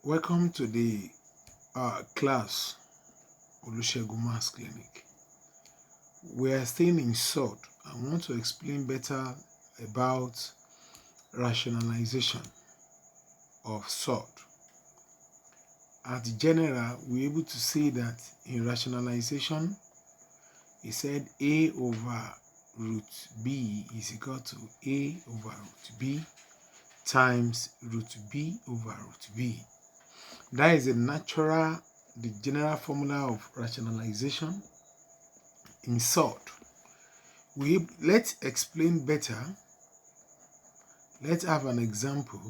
Welcome to the class Olusegun Maths Clinic. We are staying in Surds. I want to explain better about rationalization of Surds. At general, we're able to say that in rationalization, he said A over root B is equal to A over root B times root B over root B. That is the general formula of rationalization in Surds. Let's explain better. Let's have an example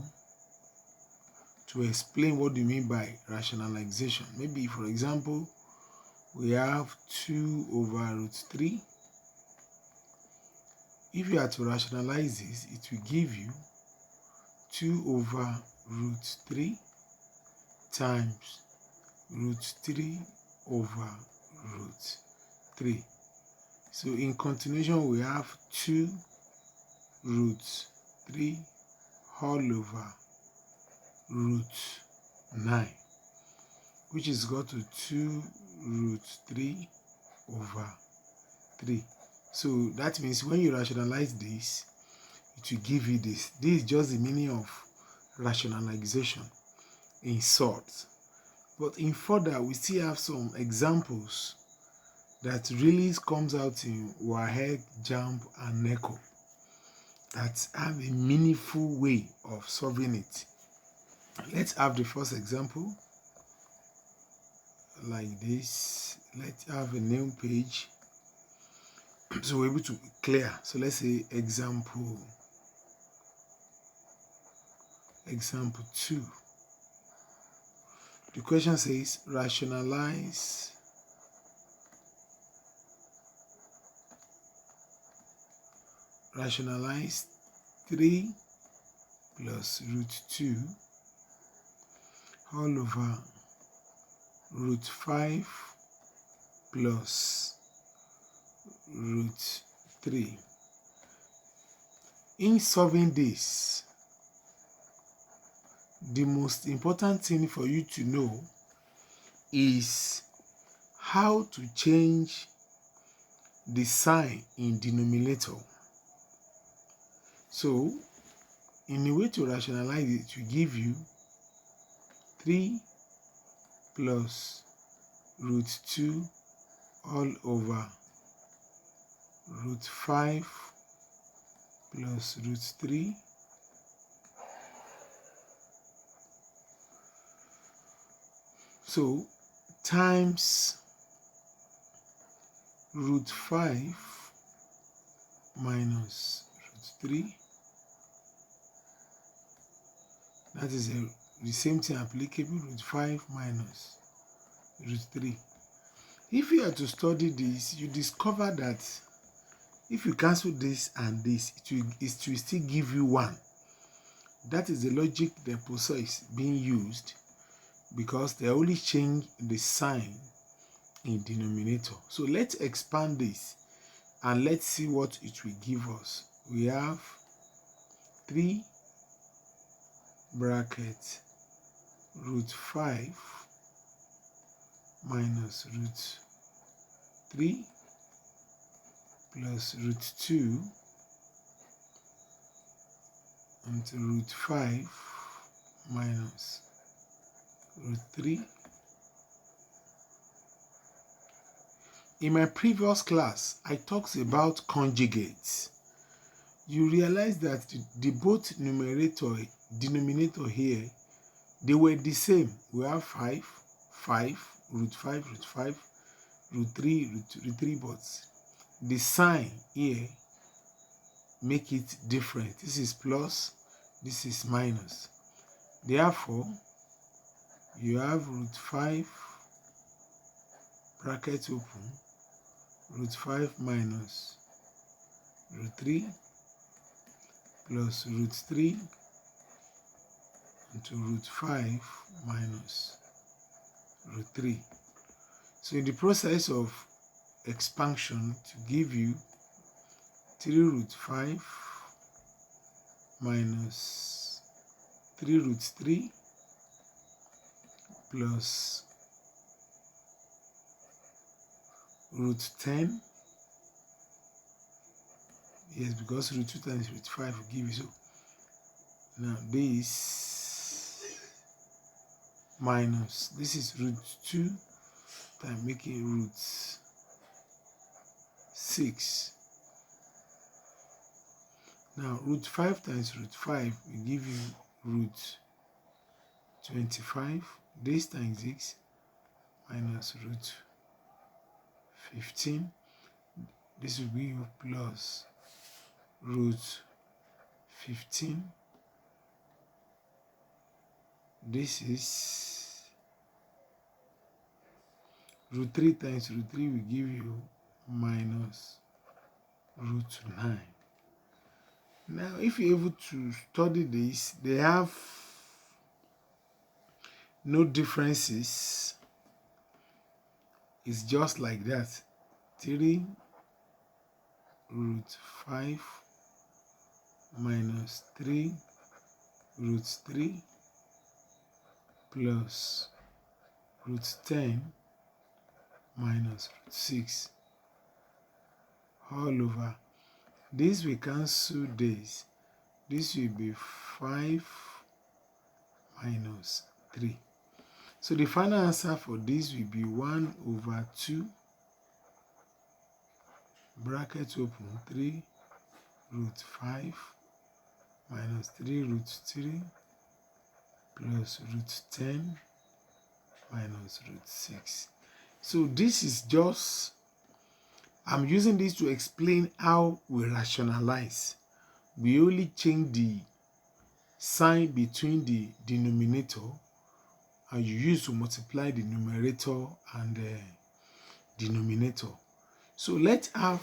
to explain what you mean by rationalization. Maybe, for example, we have 2 over root 3. If you are to rationalize this, it will give you 2 over root 3 times root 3 over root 3. So in continuation, we have 2 root 3 all over root 9, which is equal to 2 root 3 over 3. So that means when you rationalize this, it will give you this. This is just the meaning of rationalization in Surds. But in further, we still have some examples that really comes out in WAEC, JAMB, and NECO that have a meaningful way of solving it. Let's have the first example like this. Let's have a new page so we're able to clear. So let's say example 2. The question says rationalize rationalize 3 plus root 2 all over root 5 plus root 3. In solving this, the most important thing for you to know is how to change the sign in denominator. So, in a way to rationalize it, will give you 3 plus root 2 all over root 5 plus root 3 . So, times root 5 minus root 3. That is the same thing applicable, root 5 minus root 3. If you are to study this, you discover that if you cancel this and this, it will still give you 1. That is the logic the process being used, because they only change the sign in denominator. So let's expand this and let's see what it will give us. We have 3 bracket root 5 minus root 3 plus root 2 into root 5 minus root 3. In my previous class, I talked about conjugates. You realize that the both denominator here, they were the same. We have 5, root 5, root 3, root 3, but the sign here make it different. This is plus, this is minus. Therefore, you have root 5 bracket open, root 5 minus root 3 plus root 3 into root 5 minus root 3. So in the process of expansion, to give you 3 root 5 minus 3 root 3 plus root 10. Yes, because root 2 times root 5 will give you so. Now this minus, this is root 2 times making root 6. Now root 5 times root 5 will give you root 25. This times 6 minus root 15. This will give you plus root 15. This is root 3 times root 3 will give you minus root 9. Now, if you're able to study this, they have no differences. It's just like that. 3 root 5 minus 3 root 3 plus root 10 minus root 6 all over. This will cancel this. This will be 5 minus 3. So the final answer for this will be 1 over 2 bracket open 3 root 5 minus 3 root 3 plus root 10 minus root 6. So this is just, I'm using this to explain how we rationalize. We only change the sign between the denominator and you use to multiply the numerator and the denominator. So let's have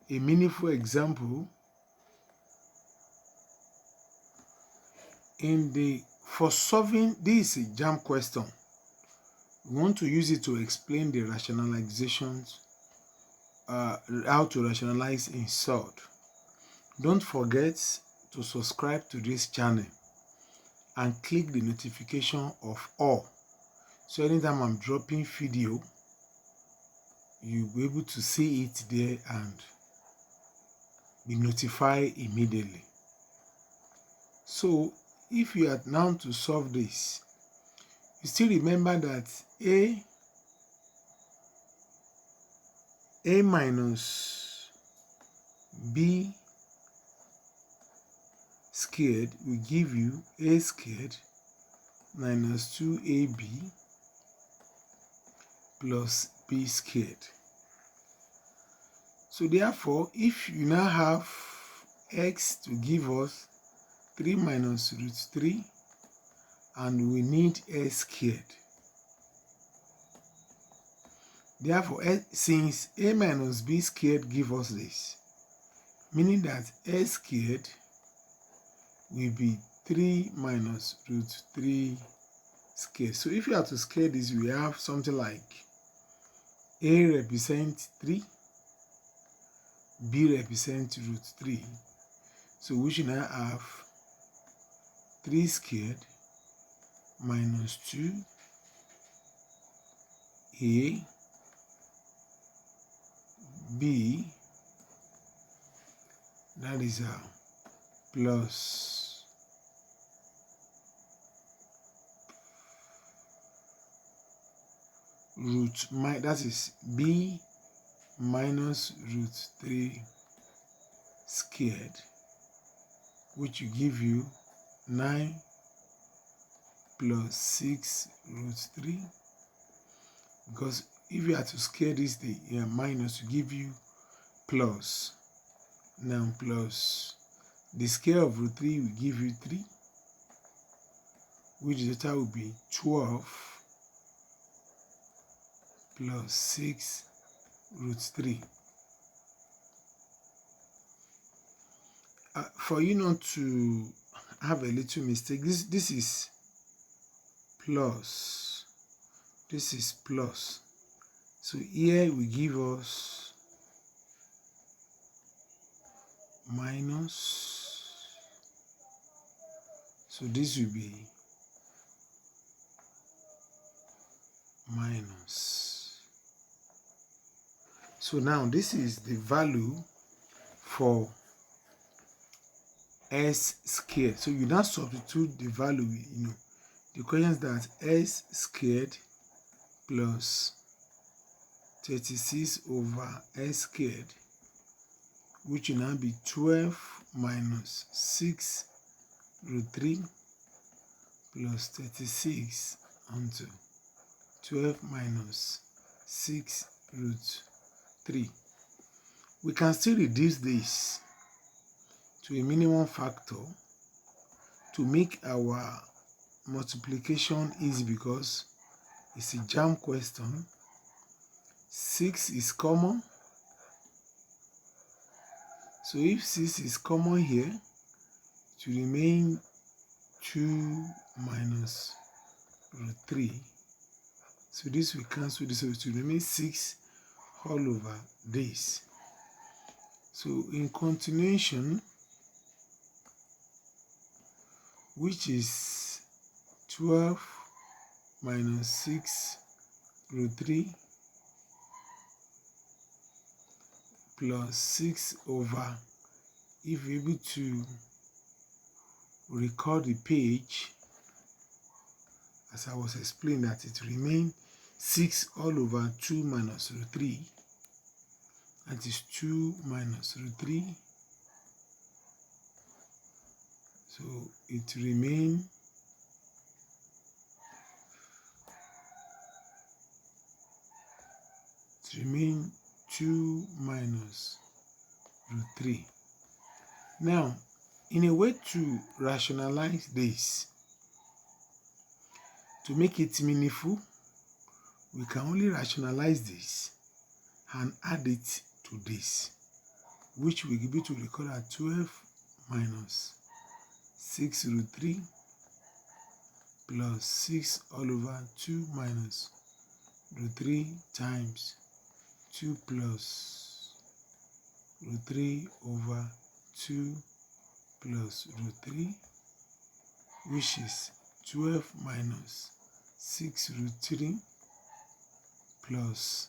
a meaningful example. For solving, this is a jam question. We want to use it to explain the rationalizations, how to rationalize in Surds. Don't forget to subscribe to this channel and click the notification of all. So anytime I'm dropping video, you'll be able to see it there and be notified immediately. So if you are now to solve this, you still remember that a minus b squared will give you a squared minus 2ab plus b squared. So therefore, if you now have x to give us 3 minus root 3 and we need a squared. Therefore, since a minus b squared give us this, meaning that a squared will be 3 minus root 3 squared. So if you have to scale this, we have something like a represents 3, b represents root 3. So we should now have 3 squared minus 2 a b, that is plus root, that is b minus root 3 squared, which will give you 9 plus 6 root 3. Because if you are to scale this, the minus will give you plus. Now plus the square of root 3 will give you 3, which the total will be 12 plus 6 root 3. For you not to have a little mistake, this is plus, this is plus. So here we give us minus. So this will be minus. So now this is the value for s squared. So you now substitute the value, the question is that s squared plus 36 over s squared, which will now be 12 minus 6 root 3 plus 36 onto 12 minus 6 root 3. We can still reduce this to a minimum factor to make our multiplication easy, because it's a jam question. 6 is common. So if 6 is common here, it will remain 2 minus root 3. So this will cancel this, so it will remain 6 all over this. So in continuation, which is 12 minus 6 root 3 plus 6 over, if you're able to record the page, as I was explaining, that it remains 6 all over 2 minus root 3. That is 2 minus root 3. So it remains 2 minus root 3. Now, in a way to rationalize this, to make it meaningful, we can only rationalize this and add it to this, which we give it to record at 12 minus 6 root 3 plus 6 all over 2 minus root 3 times 2 plus root 3 over 2 plus root 3, which is 12 minus 6 root 3 plus,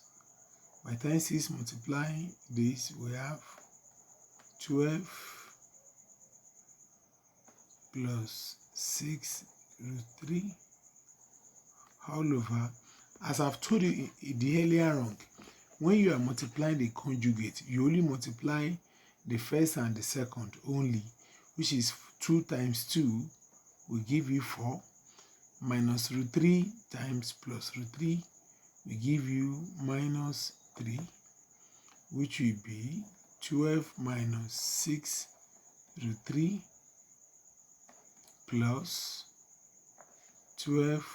by time 6 multiplying this, we have 12 plus 6 root 3 all over. As I've told you in the earlier on, when you are multiplying the conjugate, you only multiply the first and the second only, which is 2 times 2 will give you 4, minus root 3 times plus root 3 will give you minus 3, which will be 12 minus 6 root 3 plus 12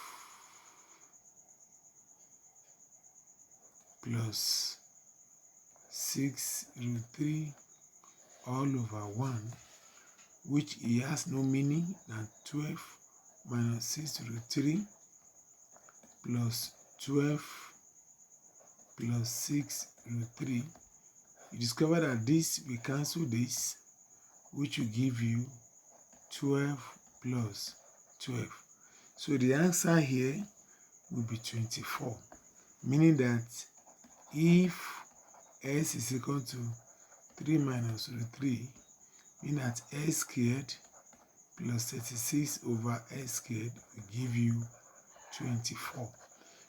plus 6 root 3 all over 1, which it has no meaning than 12 minus 6 root 3 plus 12 plus 6 root 3. You discover that this will cancel this, which will give you 12 plus 12. So the answer here will be 24, meaning that if s is equal to 3 minus root 3, meaning that s squared plus 36 over s squared will give you 24.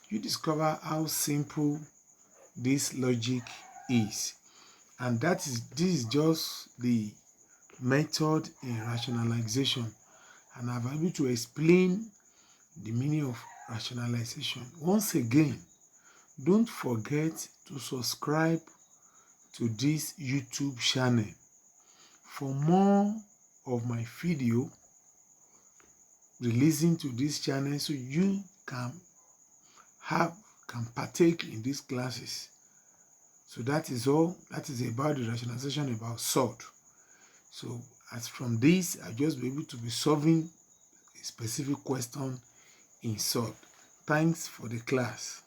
You discover how simple this logic is, and this is just the method in rationalization, and I've been able to explain the meaning of rationalization. Once again, don't forget to subscribe to this YouTube channel for more of my video releasing to this channel, so you can partake in these classes. So that is all. That is about the rationalization about Surds. So as from this, I'll just be able to be solving a specific question in Surds. Thanks for the class.